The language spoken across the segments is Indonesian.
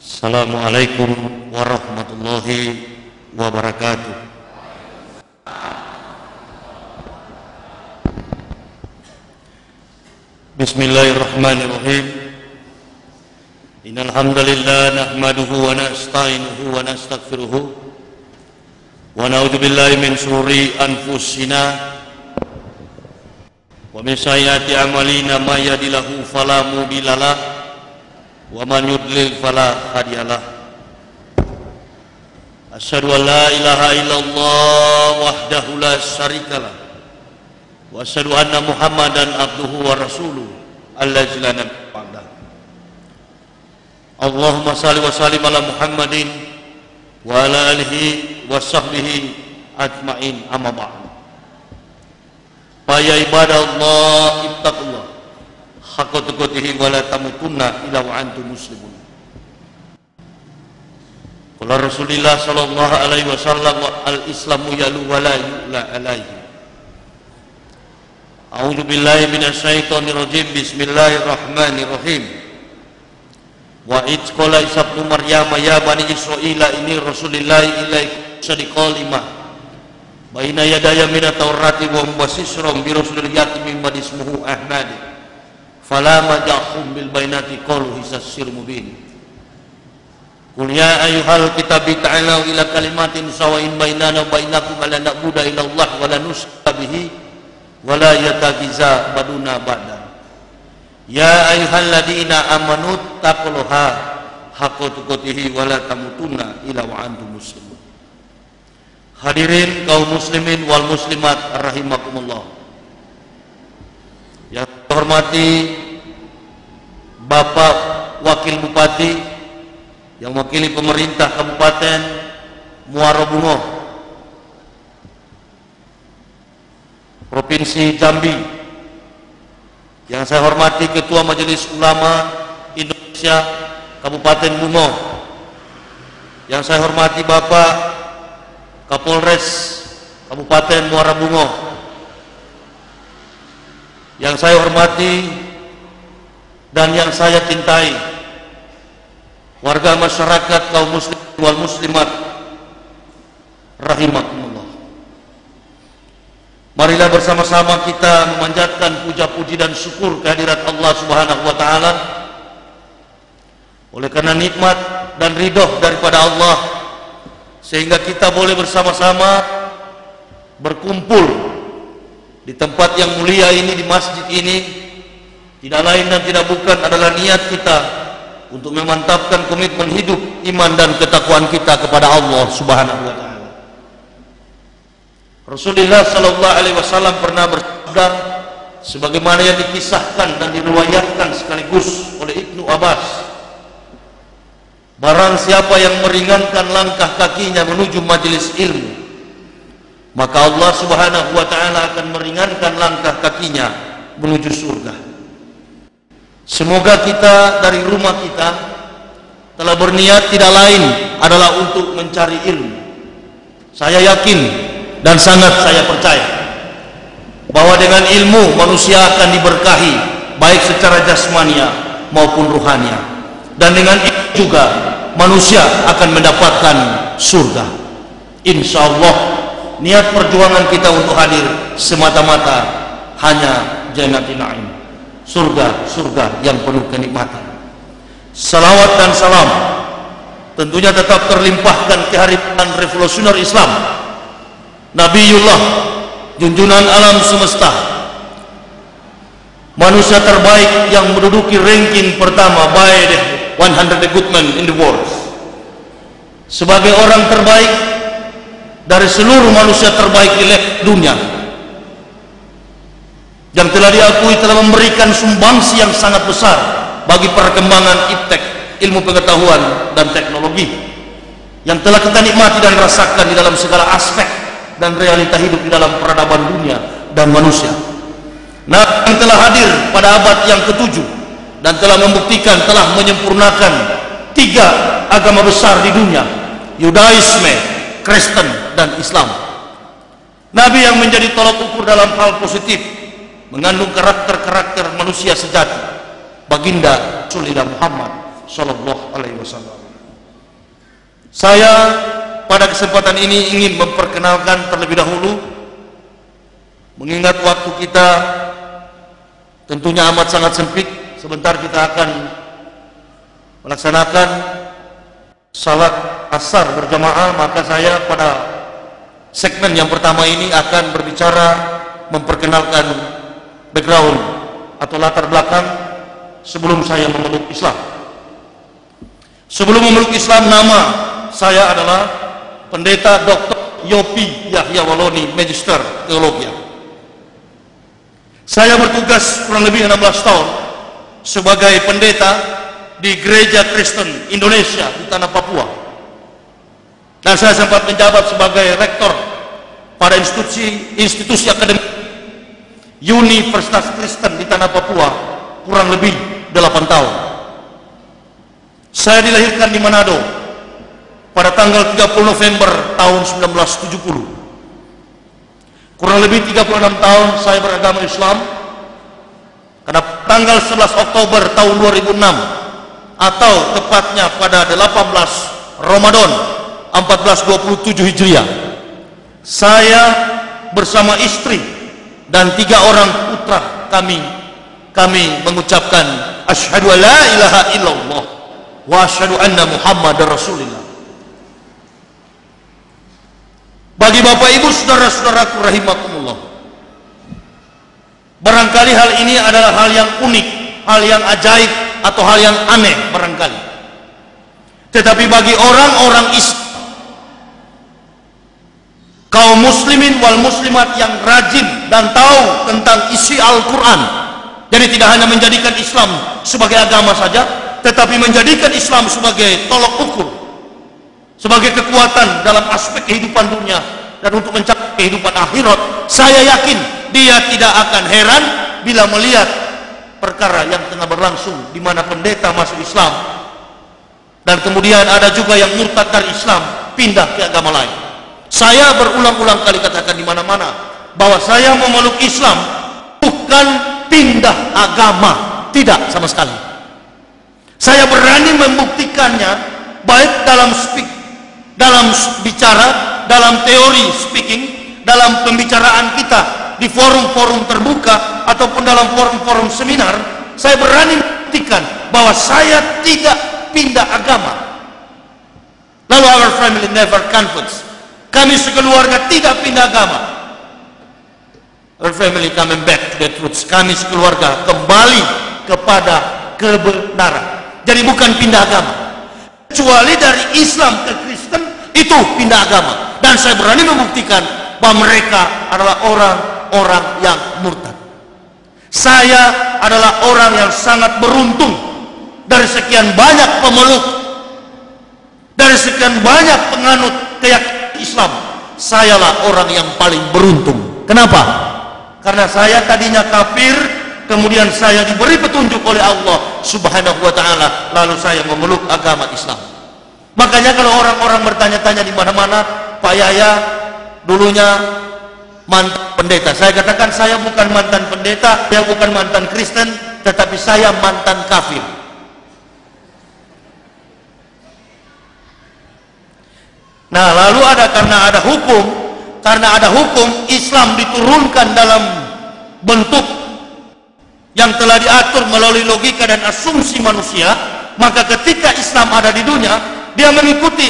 Assalamualaikum warahmatullahi wabarakatuh. Bismillahirrahmanirrahim. Innal hamdalillah nahmaduhu wa nasta'inuhu wa nastaghfiruhu wa na'udzu billahi min shururi anfusina wa min sayyiati a'malina may yahdihillahu fala mudhillalah wa man yudlil fala hadiyalah. Asyhadu an la ilaha illallah wahdahu la syarikalah wa asyhadu anna Muhammadan abduhu wa rasuluh allazi la nabiyya ba'dah. Allahumma shalli wa sallim ala Muhammadin wa ala alihi wa sahbihi ajmain, amma ba'd. Fa ya ibadallah ittaqullah haqqa tuqatih wa la tamutunna illa wa antum muslimun. Qala Rasulullah sallallahu alaihi wasallam al-islamu yalu wa la yu'la alaihi. A'udzu billahi minasyaitonir rajim. Bismillahirrahmanirrahim. Wa id qala Isa ibnu Maryam ya bani Israila inni Rasulullah ilaikum sadiqal lima baina yadaya minat taurati wa mubasysyiran bi rasulil yati mimma ismuhu Ahmad. Fala majahum bil bainati qalu hisassir mubin. Qul ya ayyuhal kitabi ta'alu ila kalimatin sawa'in bainana wa bainakum alla na'budu illa Allah wa la nusyrika bihi wa la yattakhidha ba'duna ba'dan. Ya ayyuhalladzina amanu taqullaha haqqa tuqatih wa la tamutunna illa wa antum muslimun. Hadirin kaum muslimin wal muslimat rahimakumullah. Yang hormati Bapak Wakil Bupati yang mewakili pemerintah Kabupaten Muara Bungo, Provinsi Jambi, yang saya hormati Ketua Majelis Ulama Indonesia Kabupaten Bungo, yang saya hormati Bapak Kapolres Kabupaten Muara Bungo, yang saya hormati dan yang saya cintai warga masyarakat kaum muslim wal muslimat rahimakumullah. Marilah bersama-sama kita memanjatkan puja-puji dan syukur kehadirat Allah Subhanahu wa taala oleh karena nikmat dan ridho daripada Allah sehingga kita boleh bersama-sama berkumpul di tempat yang mulia ini, di masjid ini. Tidak lain dan tidak bukan adalah niat kita untuk memantapkan komitmen hidup, iman dan ketakwaan kita kepada Allah Subhanahu wa taala. Rasulullah sallallahu alaihi wasallam pernah bersabda sebagaimana yang dikisahkan dan diriwayatkan sekaligus oleh Ibnu Abbas, barang siapa yang meringankan langkah kakinya menuju majelis ilmu, maka Allah Subhanahu wa taala akan meringankan langkah kakinya menuju surga. Semoga kita dari rumah kita telah berniat tidak lain adalah untuk mencari ilmu. Saya yakin dan sangat saya percaya bahwa dengan ilmu manusia akan diberkahi baik secara jasmania maupun ruhania, dan dengan ilmu juga manusia akan mendapatkan surga. Insya Allah niat perjuangan kita untuk hadir semata-mata hanya jannatin na'im, surga yang penuh kenikmatan. Salawat dan salam tentunya tetap terlimpahkan kehadiran revolusioner Islam, Nabiullah, junjungan alam semesta, manusia terbaik yang menduduki ranking pertama by the 100 good men in the world, sebagai orang terbaik dari seluruh manusia terbaik di dunia, yang telah diakui telah memberikan sumbangsi yang sangat besar bagi perkembangan iptek, ilmu pengetahuan dan teknologi, yang telah kita nikmati dan rasakan di dalam segala aspek dan realita hidup di dalam peradaban dunia dan manusia. Nah, yang telah hadir pada abad yang ke-7 dan telah membuktikan telah menyempurnakan 3 agama besar di dunia, Yudaisme, Kristen dan Islam. Nabi yang menjadi tolak ukur dalam hal positif, mengandung karakter-karakter manusia sejati, baginda Rasulullah Muhammad sallallahu alaihi wasallam. Saya pada kesempatan ini ingin memperkenalkan terlebih dahulu, mengingat waktu kita tentunya amat sangat sempit. Sebentar kita akan melaksanakan salat asar berjamaah, maka saya pada segmen yang pertama ini akan berbicara memperkenalkan background atau latar belakang sebelum saya memeluk Islam. Sebelum memeluk Islam, nama saya adalah Pendeta Dr. Yopi Yahya Waloni, Magister Teologi. Saya bertugas kurang lebih 16 tahun sebagai pendeta di Gereja Kristen Indonesia di tanah Papua. Dan saya sempat menjabat sebagai rektor pada institusi akademik Universitas Kristen di tanah Papua kurang lebih 8 tahun. Saya dilahirkan di Manado pada tanggal 30 November tahun 1970. Kurang lebih 36 tahun saya beragama Islam, karena tanggal 11 Oktober tahun 2006 atau tepatnya pada 18 Ramadan 1427 Hijriah, saya bersama istri dan 3 orang putra kami mengucapkan asyhadu alla ilaha illallah wa asyhadu anna Muhammadar Rasulullah. Bagi Bapak Ibu saudara-saudaraku rahimakumullah, barangkali hal ini adalah hal yang unik, hal yang ajaib atau hal yang aneh barangkali. Tetapi bagi orang-orang Islam, kaum muslimin wal muslimat yang rajin dan tahu tentang isi Al-Quran, jadi tidak hanya menjadikan Islam sebagai agama saja, tetapi menjadikan Islam sebagai tolok ukur, sebagai kekuatan dalam aspek kehidupan dunia dan untuk mencapai kehidupan akhirat. Saya yakin dia tidak akan heran bila melihat perkara yang tengah berlangsung di mana pendeta masuk Islam dan kemudian ada juga yang murtad dari Islam pindah ke agama lain. Saya berulang-ulang kali katakan di mana-mana bahwa saya memeluk Islam bukan pindah agama, tidak sama sekali. Saya berani membuktikannya baik dalam bicara, dalam teori speaking, dalam pembicaraan kita di forum-forum terbuka ataupun dalam forum-forum seminar. Saya berani membuktikan bahwa saya tidak pindah agama. Lalu our family never converts. Kami sekeluarga tidak pindah agama. Our family coming back to the truth. Kami sekeluarga kembali kepada kebenaran. Jadi bukan pindah agama. Kecuali dari Islam ke Kristen itu pindah agama. Dan saya berani membuktikan bahwa mereka adalah orang-orang yang murtad. Saya adalah orang yang sangat beruntung. Dari sekian banyak pemeluk, dari sekian banyak penganut keyakinan Islam, sayalah orang yang paling beruntung. Kenapa? Karena saya tadinya kafir, kemudian saya diberi petunjuk oleh Allah Subhanahu wa ta'ala, lalu saya memeluk agama Islam. Makanya kalau orang-orang bertanya-tanya di mana-mana, Pak Yahya dulunya mantan pendeta, saya katakan saya bukan mantan pendeta, saya bukan mantan Kristen, tetapi saya mantan kafir. Nah, lalu karena ada hukum Islam diturunkan dalam bentuk yang telah diatur melalui logika dan asumsi manusia, maka ketika Islam ada di dunia, dia mengikuti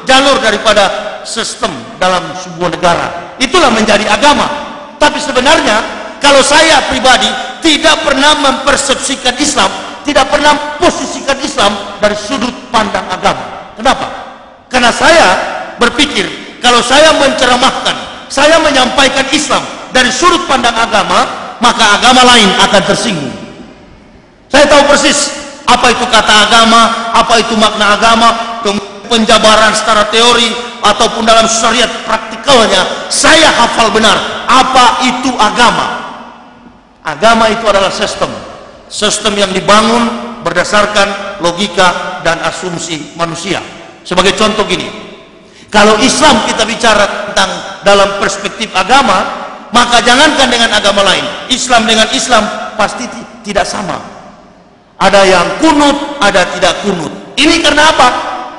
jalur daripada sistem dalam sebuah negara. Itulah menjadi agama. Tapi sebenarnya kalau saya pribadi tidak pernah mempersepsikan Islam, tidak pernah posisikan Islam dari sudut pandang agama. Kenapa? Karena saya berpikir kalau saya menceramahkan, saya menyampaikan Islam dari sudut pandang agama, maka agama lain akan tersinggung. Saya tahu persis apa itu kata agama, apa itu makna agama, penjabaran secara teori ataupun dalam syariat praktikalnya saya hafal benar apa itu agama. Agama itu adalah sistem yang dibangun berdasarkan logika dan asumsi manusia. Sebagai contoh gini, kalau Islam kita bicara tentang dalam perspektif agama, maka jangankan dengan agama lain, Islam dengan Islam pasti tidak sama. Ada yang kunut, ada tidak kunut. Ini karena apa?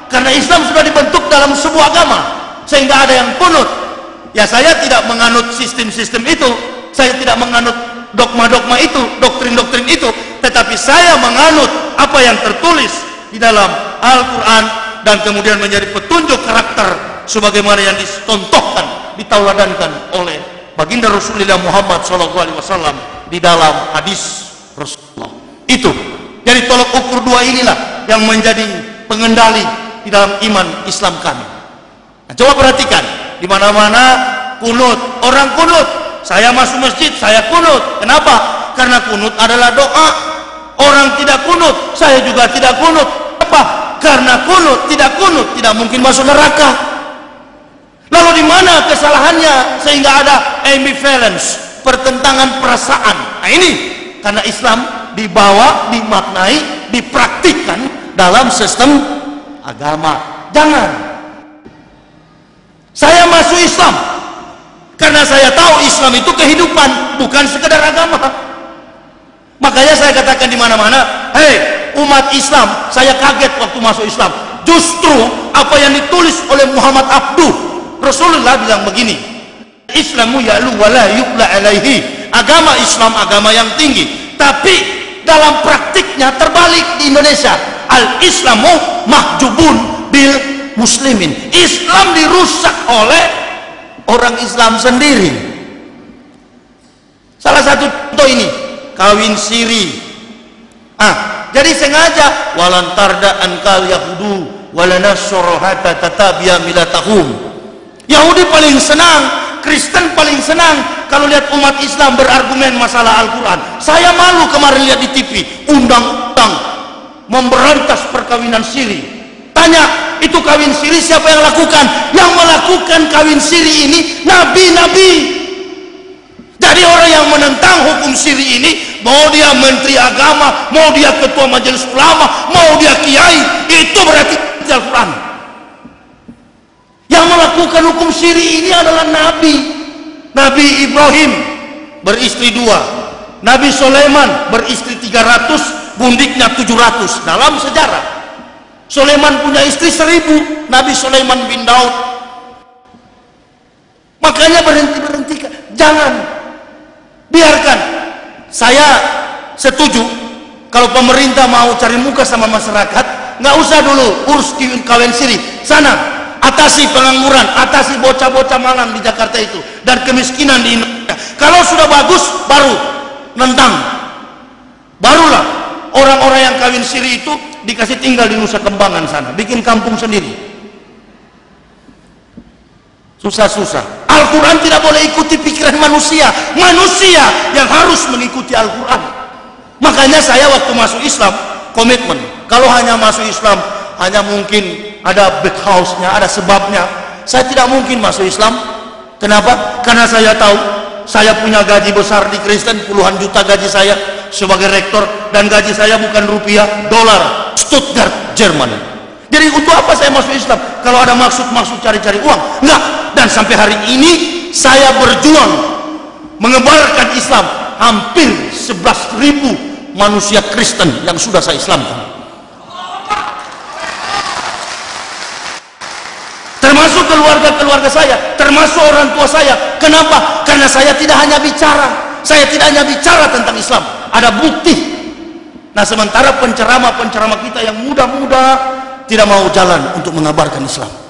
Karena Islam sudah dibentuk dalam sebuah agama, sehingga ada yang kunut. Ya, saya tidak menganut sistem-sistem itu, saya tidak menganut dogma-dogma itu, doktrin-doktrin itu, tetapi saya menganut apa yang tertulis di dalam Al-Quran dan kemudian menjadi petunjuk karakter sebagaimana yang dicontohkan, ditauladankan oleh baginda Rasulullah Muhammad SAW di dalam hadis Rasulullah. Itu jadi tolok ukur dua inilah yang menjadi pengendali di dalam iman Islam kami. Nah, coba perhatikan, di mana-mana kunut, orang kunut. Saya masuk masjid, saya kunut. Kenapa? Karena kunut adalah doa. Orang tidak kunut, saya juga tidak kunut. Apa? Karena kunut, tidak mungkin masuk neraka. Lalu di mana kesalahannya sehingga ada ambivalence, pertentangan perasaan? Nah, ini karena Islam dibawa, dimaknai, dipraktikkan dalam sistem agama. Jangan. Saya masuk Islam karena saya tahu Islam itu kehidupan, bukan sekedar agama. Makanya saya katakan di mana-mana, hei umat Islam, saya kaget waktu masuk Islam. Justru apa yang ditulis oleh Muhammad Abduh, Rasulullah bilang begini, Islamu ya'lu wa la yu'la alaihi. Agama Islam agama yang tinggi, tapi dalam praktiknya terbalik di Indonesia. Al-Islamu mahjubun bil muslimin. Islam dirusak oleh orang Islam sendiri. Salah satu contoh ini, kawin siri. Jadi sengaja walantarda ankal yahudu walanasoro hatta tatabiya milatahum. Yahudi paling senang, Kristen paling senang kalau lihat umat Islam berargumen masalah Al-Quran. Saya malu kemarin lihat di TV undang-undang memberantas perkawinan siri. Tanya, itu kawin siri siapa yang lakukan? Yang melakukan kawin siri ini nabi-nabi. Jadi orang yang menentang hukum siri ini, mau dia menteri agama, mau dia ketua majelis ulama, mau dia kiai, itu berarti Al-Quran. Yang melakukan hukum siri ini adalah nabi. Nabi Ibrahim beristri 2, Nabi Sulaiman beristri 300, bundiknya 700 dalam sejarah. Sulaiman punya istri 1000, Nabi Sulaiman bin Daud. Makanya berhentikan, jangan biarkan. Saya setuju kalau pemerintah mau cari muka sama masyarakat, nggak usah dulu urus kawin siri. Sana atasi pengangguran, atasi bocah-bocah malam di Jakarta itu dan kemiskinan di Indonesia. Kalau sudah bagus baru nentang, barulah orang-orang yang kawin siri itu dikasih tinggal di Nusa Kembangan sana, bikin kampung sendiri. Susah-susah. Al-Quran tidak boleh ikuti pikiran manusia, manusia yang harus mengikuti Al-Quran. Makanya saya waktu masuk Islam komitmen, kalau hanya masuk Islam hanya mungkin ada back house-nya, ada sebabnya, saya tidak mungkin masuk Islam. Kenapa? Karena saya tahu saya punya gaji besar di Kristen, puluhan juta gaji saya sebagai rektor, dan gaji saya bukan rupiah, dolar, Stuttgart, Jerman. Jadi untuk apa saya masuk Islam kalau ada maksud-maksud cari-cari uang? Enggak. Dan sampai hari ini saya berjuang menyebarkan Islam. Hampir 11.000 manusia Kristen yang sudah saya Islamkan, termasuk keluarga-keluarga saya, termasuk orang tua saya. Kenapa? Karena saya tidak hanya bicara tentang Islam, ada bukti. Nah, sementara penceramah-penceramah kita yang muda-muda tidak mau jalan untuk mengabarkan Islam.